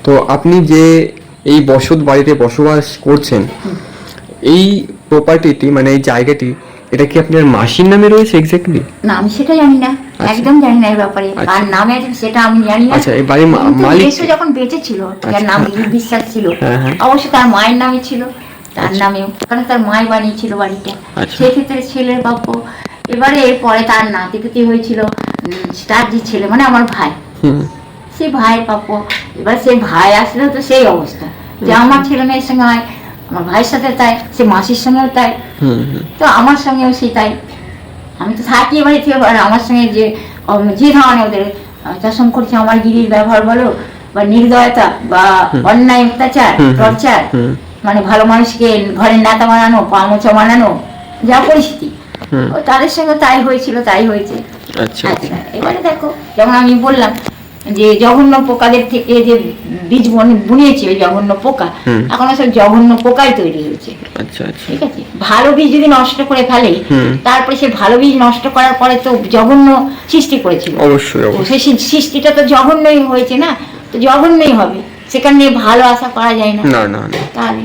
তো আপনি যে এই বসত বাড়িতে বসবাস করছেন, এই প্রপার্টিটি মানে এই জায়গাটি, এটা কি আপনার মাসির নামে রয়েছে এক্স্যাক্টলি? না আমি সেটা জানি না, একদম জানি না এর ব্যাপারে। আর নামে আছে সেটা আমি জানি না। আচ্ছা, এই বাড়ির মালিক এসে যখন বেঁচে ছিল, যার নাম বিশ্বাস ছিল, হ্যাঁ। অবশ্যই তার মায়ের নামে ছিল, তার নামে, কারণ তার মাই বানিয়েছিল বাড়িটা। সেক্ষেত্রে ছেলের প্রাপ্য। এবারে পরে তার নাতিপুতি হয়েছিল, তার যে ছেলে মানে আমার ভাই, সেই ভাইয়ের প্রাপ্য। এবার সেই ভাই আসলে তো সেই অবস্থা যে আমার ছেলে মেয়ের সঙ্গে হয়, আমার ভাইয়ের সাথে তাই, সে মাসির সঙ্গেও তাই, তো আমার সঙ্গেও সেই তাই। আমি তো থাকি এবারে থেকে, আমার সঙ্গে যে ধরনের ওদের চাষম করছে, আমার গিরির ব্যবহার বলো বা নির্দয়তা বা অন্যায় অত্যাচার টর্চার, মানে ভালো মানুষকে ঘরের নেতা বানানো, পামোচা বানানো, যা পরিস্থিতি তাদের সঙ্গে তাই হয়েছিল, তাই হয়েছে। আচ্ছা, এবারে দেখো, যেমন আমি বললাম যে জঘন্য পোকাদের থেকে যে বীজ বুনিয়েছে, ওই জঘন্য পোকা এখন সব জঘন্য পোকাই তৈরি হয়েছে। ঠিক আছে, ভালো বীজ যদি নষ্ট করে ফেলে, তারপরে সে ভালো বীজ নষ্ট করার পরে তো জঘন্য সৃষ্টি করেছিল, অবশ্যই সেই সৃষ্টিটা তো জঘন্যই হয়েছে না, তো জঘন্যই হবে, সেখানে ভালো আশা করা যায় না। তাহলে